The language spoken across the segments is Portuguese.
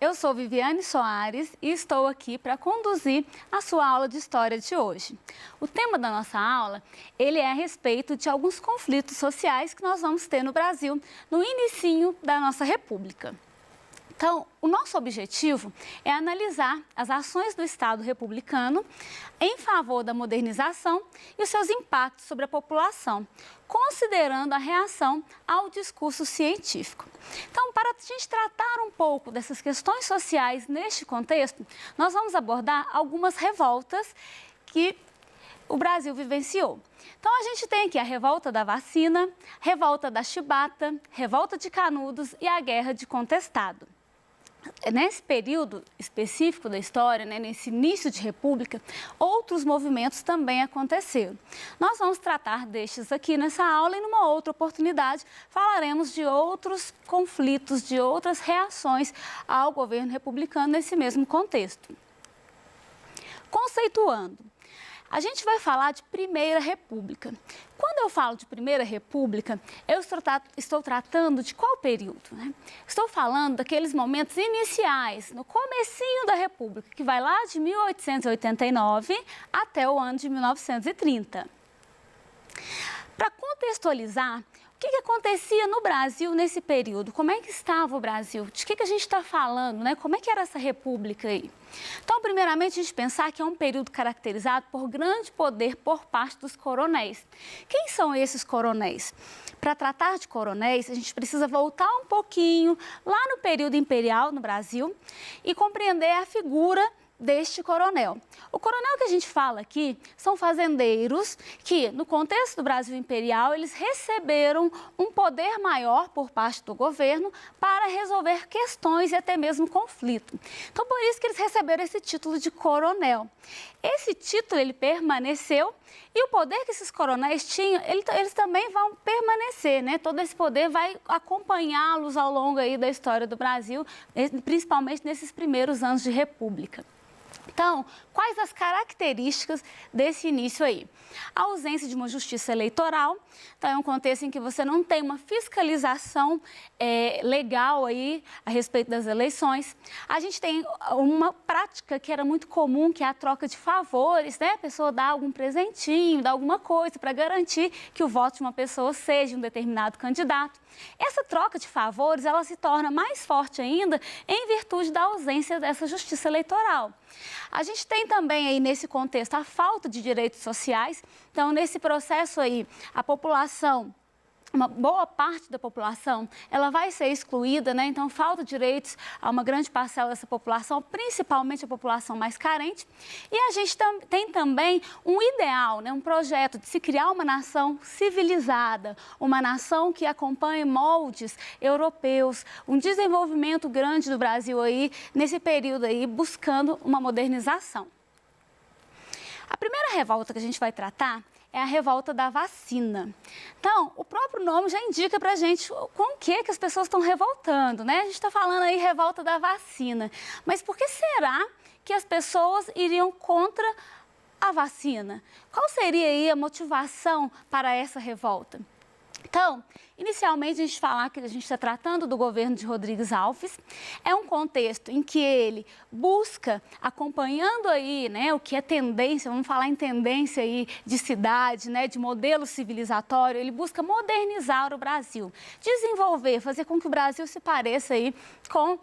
eu sou Viviane Soares e estou aqui para conduzir a sua aula de História de hoje. O tema da nossa aula, ele é a respeito de alguns conflitos sociais que nós vamos ter no Brasil no inicinho da nossa República. Então, o nosso objetivo é analisar as ações do Estado republicano em favor da modernização e os seus impactos sobre a população, considerando a reação ao discurso científico. Então, para a gente tratar um pouco dessas questões sociais neste contexto, nós vamos abordar algumas revoltas que o Brasil vivenciou. Então, a gente tem aqui a revolta da vacina, revolta da chibata, revolta de Canudos e a guerra de Contestado. Nesse período específico da história, nesse início de república, outros movimentos também aconteceram. Nós vamos tratar destes aqui nessa aula e numa outra oportunidade falaremos de outros conflitos, de outras reações ao governo republicano nesse mesmo contexto. Conceituando. A gente vai falar de Primeira República. Quando eu falo de Primeira República, eu estou tratando de qual período, né? Estou falando daqueles momentos iniciais, no comecinho da República, que vai lá de 1889 até o ano de 1930. Para contextualizar, o que acontecia no Brasil nesse período? Como é que estava o Brasil? De que a gente está falando, né? Como é que era essa república aí? Então, primeiramente, a gente pensar que é um período caracterizado por grande poder por parte dos coronéis. Quem são esses coronéis? Para tratar de coronéis, a gente precisa voltar um pouquinho lá no período imperial no Brasil e compreender a figura deste coronel. O coronel que a gente fala aqui são fazendeiros que, no contexto do Brasil imperial, eles receberam um poder maior por parte do governo para resolver questões e até mesmo conflito. Então, por isso que eles receberam esse título de coronel. Esse título, ele permaneceu e o poder que esses coronéis tinham, eles também vão permanecer, né? Todo esse poder vai acompanhá-los ao longo aí da história do Brasil, principalmente nesses primeiros anos de república. Então, quais as características desse início aí? A ausência de uma justiça eleitoral, então é um contexto em que você não tem uma fiscalização legal aí a respeito das eleições. A gente tem uma prática que era muito comum, que é a troca de favores, né? A pessoa dá algum presentinho, dá alguma coisa para garantir que o voto de uma pessoa seja um determinado candidato. Essa troca de favores, ela se torna mais forte ainda em virtude da ausência dessa justiça eleitoral. A gente tem também aí nesse contexto a falta de direitos sociais. Então, nesse processo aí, a população, uma boa parte da população, ela vai ser excluída, né? Então, falta direitos a uma grande parcela dessa população, principalmente a população mais carente. E a gente tem também um ideal, né? Um projeto de se criar uma nação civilizada, uma nação que acompanhe moldes europeus, um desenvolvimento grande do Brasil aí, nesse período aí, buscando uma modernização. A primeira revolta que a gente vai tratar é a revolta da vacina. Então, o próprio nome já indica para a gente com o que as pessoas estão revoltando, né? A gente está falando aí revolta da vacina. Mas por que será que as pessoas iriam contra a vacina? Qual seria aí a motivação para essa revolta? Então, inicialmente, a gente falar que a gente está tratando do governo de Rodrigues Alves, é um contexto em que ele busca, acompanhando aí, né, o que é tendência, vamos falar em tendência aí de cidade, né, de modelo civilizatório, ele busca modernizar o Brasil, desenvolver, fazer com que o Brasil se pareça aí com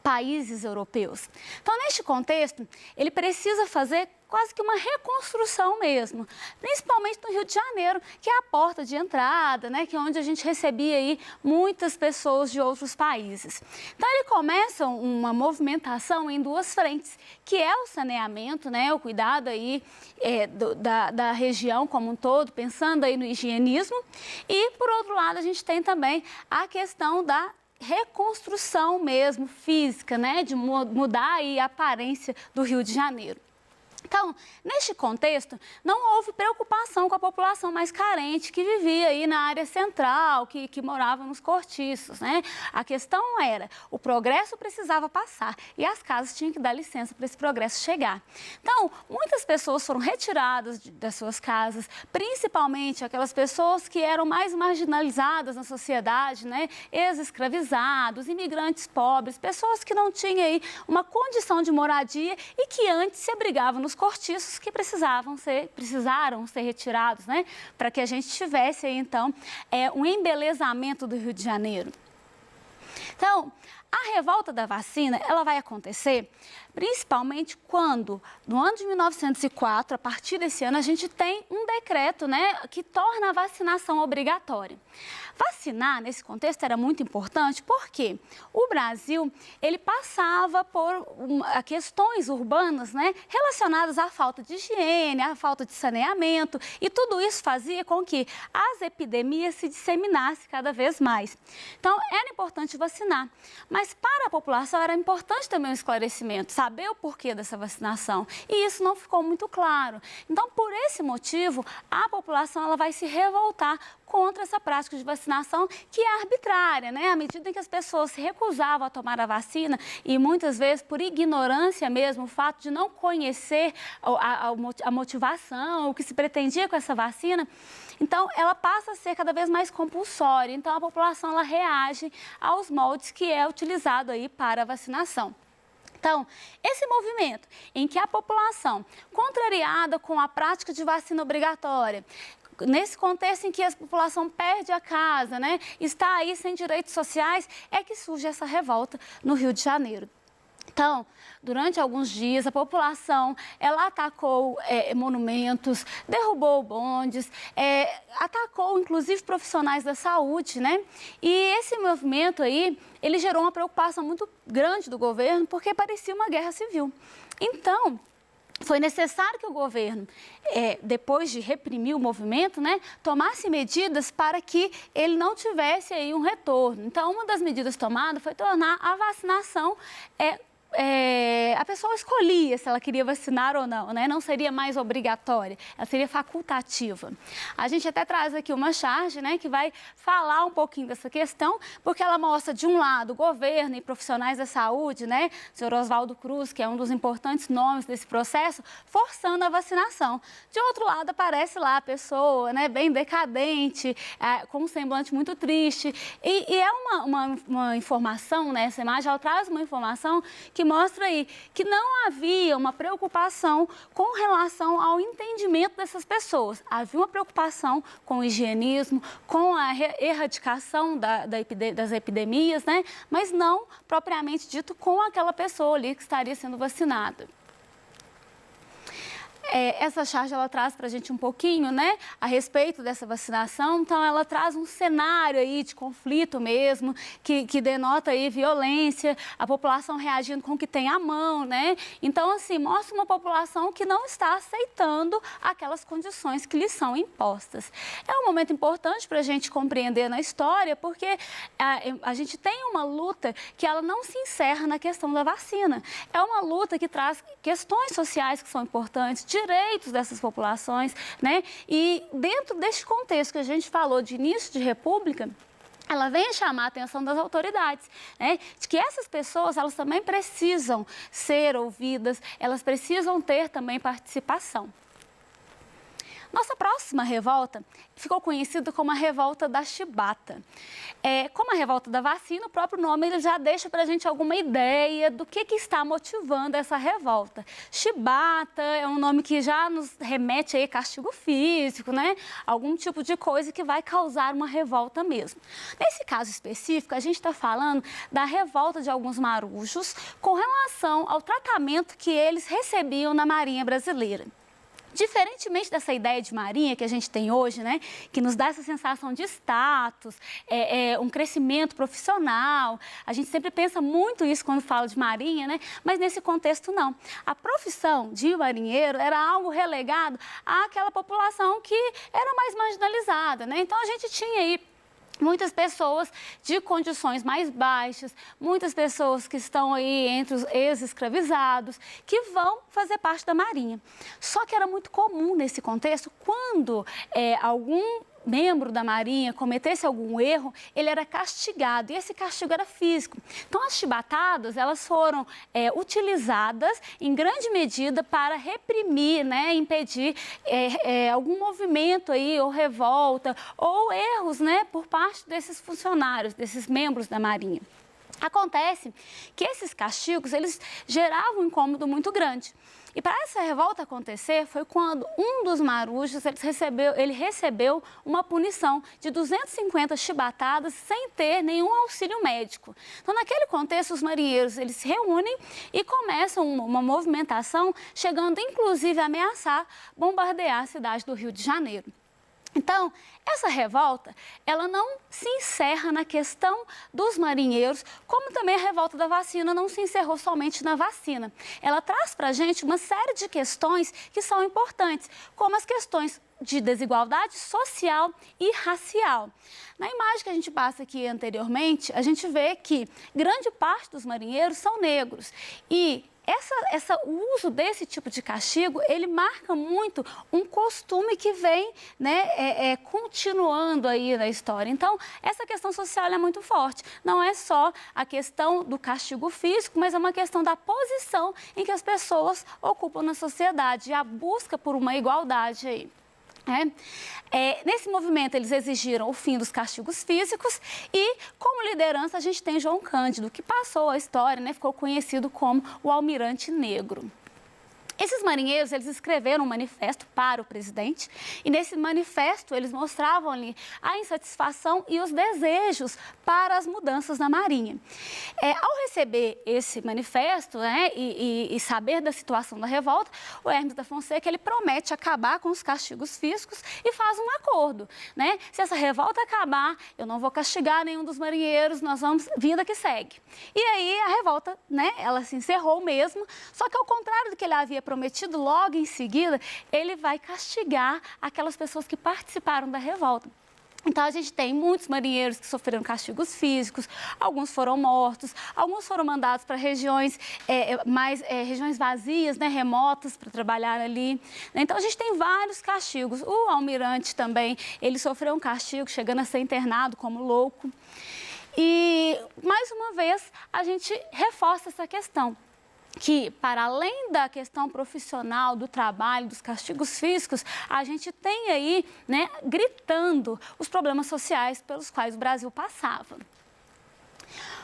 países europeus. Então, neste contexto, ele precisa fazer quase que uma reconstrução mesmo, principalmente no Rio de Janeiro, que é a porta de entrada, né, que é onde a gente recebia aí muitas pessoas de outros países. Então, ele começa uma movimentação em duas frentes, que é o saneamento, né, o cuidado aí da região como um todo, pensando aí no higienismo, e, por outro lado, a gente tem também a questão da reconstrução mesmo física, né, de mudar aí a aparência do Rio de Janeiro. Então, neste contexto, não houve preocupação com a população mais carente que vivia aí na área central, que morava nos cortiços, né? A questão era, o progresso precisava passar e as casas tinham que dar licença para esse progresso chegar. Então, muitas pessoas foram retiradas das suas casas, principalmente aquelas pessoas que eram mais marginalizadas na sociedade, né? Ex-escravizados, imigrantes pobres, pessoas que não tinham aí uma condição de moradia e que antes se abrigavam nos cortiços que precisaram ser retirados, né? Para que a gente tivesse aí, então, um embelezamento do Rio de Janeiro. Então, a revolta da vacina, ela vai acontecer principalmente quando, no ano de 1904, a partir desse ano, a gente tem um decreto, né, que torna a vacinação obrigatória. Vacinar, nesse contexto, era muito importante porque o Brasil, ele passava por questões urbanas, né, relacionadas à falta de higiene, à falta de saneamento, e tudo isso fazia com que as epidemias se disseminassem cada vez mais. Então, era importante vacinar, mas para a população era importante também o esclarecimento, saber o porquê dessa vacinação, e isso não ficou muito claro. Então, por esse motivo, a população ela vai se revoltar contra essa prática de vacinação que é arbitrária, né? À medida em que as pessoas se recusavam a tomar a vacina e muitas vezes por ignorância mesmo, o fato de não conhecer a motivação, o que se pretendia com essa vacina, então ela passa a ser cada vez mais compulsória. Então a população ela reage aos moldes que é utilizado aí para a vacinação. Então, esse movimento em que a população, contrariada com a prática de vacina obrigatória, nesse contexto em que a população perde a casa, né, está aí sem direitos sociais, é que surge essa revolta no Rio de Janeiro. Então, durante alguns dias, a população, ela atacou monumentos, derrubou bondes, atacou, inclusive, profissionais da saúde, né? E esse movimento aí, ele gerou uma preocupação muito grande do governo, porque parecia uma guerra civil. Então, foi necessário que o governo, depois de reprimir o movimento, né, tomasse medidas para que ele não tivesse aí um retorno. Então, uma das medidas tomadas foi tornar a vacinação a pessoa escolhia se ela queria vacinar ou não, né? Não seria mais obrigatória, ela seria facultativa. A gente até traz aqui uma charge, né, que vai falar um pouquinho dessa questão, porque ela mostra, de um lado, o governo e profissionais da saúde, né, o senhor Oswaldo Cruz, que é um dos importantes nomes desse processo, forçando a vacinação. De outro lado, aparece lá a pessoa, né, bem decadente, com um semblante muito triste, e é uma informação, né, essa imagem, ela traz uma informação que mostra aí que não havia uma preocupação com relação ao entendimento dessas pessoas. Havia uma preocupação com o higienismo, com a erradicação das epidemias, né? Mas não propriamente dito com aquela pessoa ali que estaria sendo vacinada. Essa charge ela traz para a gente um pouquinho, né, a respeito dessa vacinação. Então, ela traz um cenário aí de conflito mesmo, que denota aí violência, a população reagindo com o que tem à mão, né? Então, assim, mostra uma população que não está aceitando aquelas condições que lhes são impostas. É um momento importante para a gente compreender na história, porque a gente tem uma luta que ela não se encerra na questão da vacina. É uma luta que traz questões sociais que são importantes, direitos dessas populações, né? E dentro deste contexto que a gente falou de início de república, ela vem chamar a atenção das autoridades, né? De que essas pessoas, elas também precisam ser ouvidas, elas precisam ter também participação. Nossa próxima revolta ficou conhecida como a revolta da chibata. Como a revolta da vacina, o próprio nome ele já deixa para a gente alguma ideia do que está motivando essa revolta. Chibata é um nome que já nos remete a castigo físico, né? Algum tipo de coisa que vai causar uma revolta mesmo. Nesse caso específico, a gente está falando da revolta de alguns marujos com relação ao tratamento que eles recebiam na Marinha Brasileira. Diferentemente dessa ideia de marinha que a gente tem hoje, né, que nos dá essa sensação de status, um crescimento profissional, a gente sempre pensa muito isso quando fala de marinha, né, mas nesse contexto não. A profissão de marinheiro era algo relegado àquela população que era mais marginalizada, né, então a gente tinha aí muitas pessoas de condições mais baixas, muitas pessoas que estão aí entre os ex-escravizados, que vão fazer parte da Marinha. Só que era muito comum nesse contexto, quando algum membro da Marinha cometesse algum erro, ele era castigado, e esse castigo era físico. Então, as chibatadas, elas foram utilizadas em grande medida para reprimir, né, impedir algum movimento aí, ou revolta, ou erros, né, por parte desses funcionários, desses membros da Marinha. Acontece que esses castigos, eles geravam um incômodo muito grande. E para essa revolta acontecer, foi quando um dos marujos ele recebeu uma punição de 250 chibatadas sem ter nenhum auxílio médico. Então, naquele contexto, os marinheiros eles se reúnem e começam uma movimentação, chegando inclusive a ameaçar bombardear a cidade do Rio de Janeiro. Então, essa revolta, ela não se encerra na questão dos marinheiros, como também a revolta da vacina não se encerrou somente na vacina. Ela traz para a gente uma série de questões que são importantes, como as questões de desigualdade social e racial. Na imagem que a gente passa aqui anteriormente, a gente vê que grande parte dos marinheiros são negros e o uso desse tipo de castigo, ele marca muito um costume que vem, né, continuando aí na história. Então, essa questão social é muito forte. Não é só a questão do castigo físico, mas é uma questão da posição em que as pessoas ocupam na sociedade e a busca por uma igualdade aí. Nesse movimento, eles exigiram o fim dos castigos físicos e, como liderança, a gente tem João Cândido, que passou a história, né, ficou conhecido como o Almirante Negro. Esses marinheiros, eles escreveram um manifesto para o presidente e nesse manifesto eles mostravam ali a insatisfação e os desejos para as mudanças na Marinha. Ao receber esse manifesto, né, e saber da situação da revolta, o Hermes da Fonseca, ele promete acabar com os castigos físicos e faz um acordo, né? Se essa revolta acabar, eu não vou castigar nenhum dos marinheiros, nós vamos, vida que segue. E aí a revolta, né, ela se encerrou mesmo, só que ao contrário do que ele havia prometido, logo em seguida, ele vai castigar aquelas pessoas que participaram da revolta. Então, a gente tem muitos marinheiros que sofreram castigos físicos, alguns foram mortos, alguns foram mandados para regiões regiões vazias, né, remotas, para trabalhar ali. Então, a gente tem vários castigos. O almirante também, ele sofreu um castigo, chegando a ser internado como louco. E, mais uma vez, a gente reforça essa questão, que, para além da questão profissional, do trabalho, dos castigos físicos, a gente tem aí, né, gritando os problemas sociais pelos quais o Brasil passava.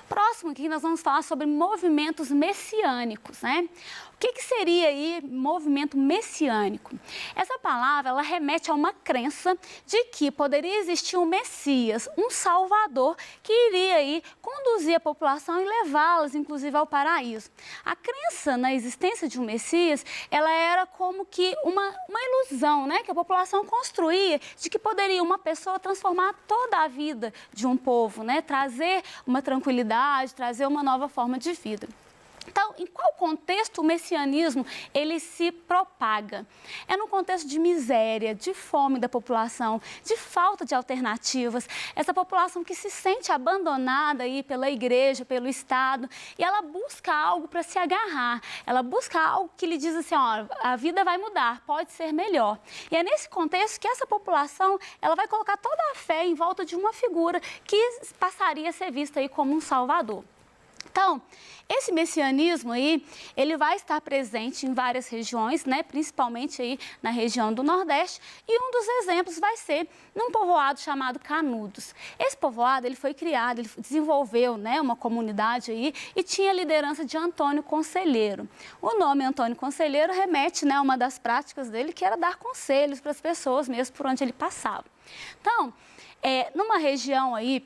Próximo aqui, nós vamos falar sobre movimentos messiânicos, né? O que seria aí movimento messiânico? Essa palavra, ela remete a uma crença de que poderia existir um Messias, um Salvador, que iria aí conduzir a população e levá-las, inclusive, ao paraíso. A crença na existência de um Messias, ela era como que uma ilusão, né? Que a população construía de que poderia uma pessoa transformar toda a vida de um povo, né? Trazer uma tranquilidade, trazer uma nova forma de vida. Então, em qual contexto o messianismo ele se propaga? É no contexto de miséria, de fome da população, de falta de alternativas, essa população que se sente abandonada aí pela igreja, pelo Estado, e ela busca algo para se agarrar, ela busca algo que lhe diz assim, ó, a vida vai mudar, pode ser melhor. E é nesse contexto que essa população ela vai colocar toda a fé em volta de uma figura que passaria a ser vista aí como um salvador. Então, esse messianismo aí, ele vai estar presente em várias regiões, né? Principalmente aí na região do Nordeste, e um dos exemplos vai ser num povoado chamado Canudos. Esse povoado, ele foi criado, ele desenvolveu, né, uma comunidade aí e tinha a liderança de Antônio Conselheiro. O nome Antônio Conselheiro remete, né, a uma das práticas dele, que era dar conselhos para as pessoas mesmo por onde ele passava. Então, numa região aí,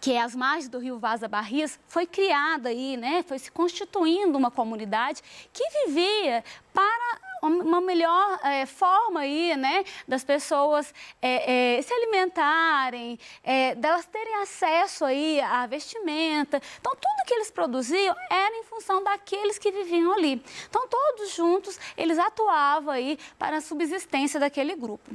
que é as margens do rio Vaza Barris, foi criada aí, né, foi se constituindo uma comunidade que vivia para uma melhor forma aí, né, das pessoas se alimentarem, delas terem acesso aí à vestimenta. Então, tudo que eles produziam era em função daqueles que viviam ali. Então, todos juntos, eles atuavam aí para a subsistência daquele grupo.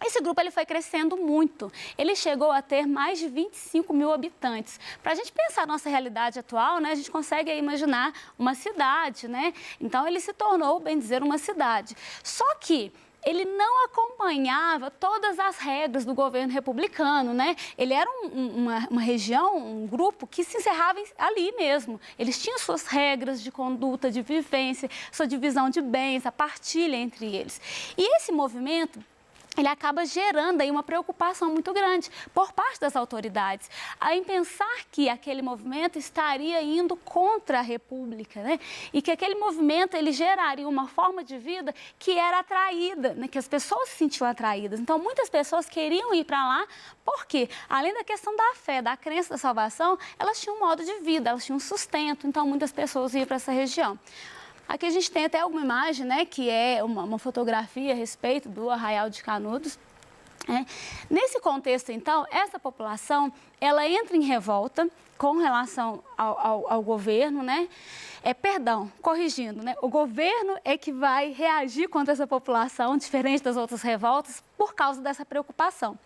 Esse grupo ele foi crescendo muito, ele chegou a ter mais de 25 mil habitantes. Para a gente pensar na nossa realidade atual, né, a gente consegue imaginar uma cidade, né? Então ele se tornou, bem dizer, uma cidade. Só que ele não acompanhava todas as regras do governo republicano, né? Ele era uma região, um grupo que se encerrava ali mesmo. Eles tinham suas regras de conduta, de vivência, sua divisão de bens, a partilha entre eles. E esse movimento ele acaba gerando aí uma preocupação muito grande por parte das autoridades, em pensar que aquele movimento estaria indo contra a República, né? E que aquele movimento ele geraria uma forma de vida que era atraída, né? Que as pessoas se sentiam atraídas. Então, muitas pessoas queriam ir para lá porque, além da questão da fé, da crença da salvação, elas tinham um modo de vida, elas tinham um sustento. Então, muitas pessoas iam para essa região. Aqui a gente tem até alguma imagem, né, que é uma fotografia a respeito do Arraial de Canudos. Nesse contexto, então, essa população, ela entra em revolta com relação ao governo, né? Perdão, corrigindo, né? O governo é que vai reagir contra essa população, diferente das outras revoltas, por causa dessa preocupação.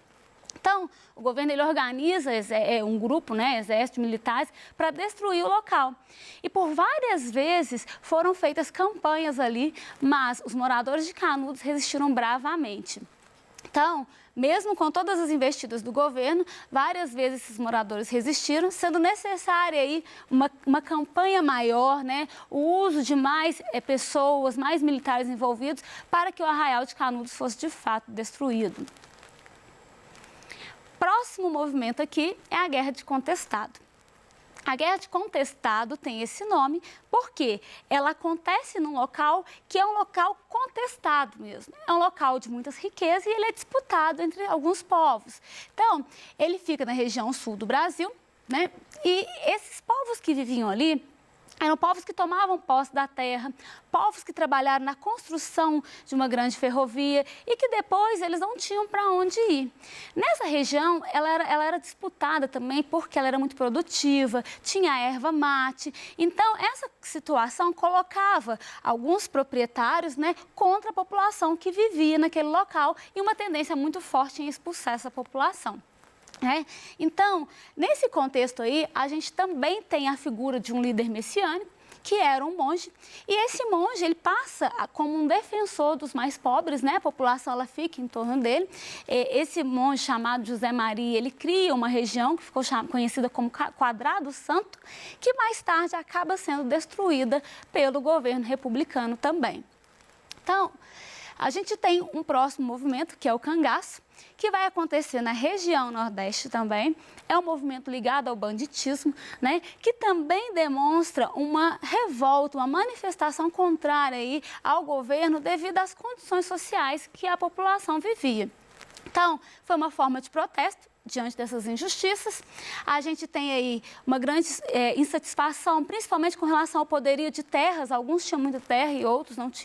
Então, o governo ele organiza um grupo, né, exército, militares, para destruir o local. E por várias vezes foram feitas campanhas ali, mas os moradores de Canudos resistiram bravamente. Então, mesmo com todas as investidas do governo, várias vezes esses moradores resistiram, sendo necessária aí uma campanha maior, né, o uso de mais pessoas, mais militares envolvidos, para que o Arraial de Canudos fosse de fato destruído. Próximo movimento aqui é a Guerra de Contestado. A Guerra de Contestado tem esse nome porque ela acontece num local que é um local contestado mesmo. É um local de muitas riquezas e ele é disputado entre alguns povos. Então, ele fica na região sul do Brasil, né? E esses povos que viviam ali eram povos que tomavam posse da terra, povos que trabalharam na construção de uma grande ferrovia e que depois eles não tinham para onde ir. Nessa região, ela era disputada também porque ela era muito produtiva, tinha erva mate. Então, essa situação colocava alguns proprietários, né, contra a população que vivia naquele local e uma tendência muito forte em expulsar essa população. Então, nesse contexto aí, a gente também tem a figura de um líder messiânico, que era um monge, e esse monge, ele passa como um defensor dos mais pobres, né? A população, ela fica em torno dele. Esse monge chamado José Maria, ele cria uma região que ficou conhecida como Quadrado Santo, que mais tarde acaba sendo destruída pelo governo republicano também. Então, a gente tem um próximo movimento, que é o cangaço, que vai acontecer na região Nordeste também. É um movimento ligado ao banditismo, né, que também demonstra uma revolta, uma manifestação contrária aí ao governo devido às condições sociais que a população vivia. Então, foi uma forma de protesto diante dessas injustiças. A gente tem aí uma grande insatisfação, principalmente com relação ao poderio de terras. Alguns tinham muita terra e outros não tinham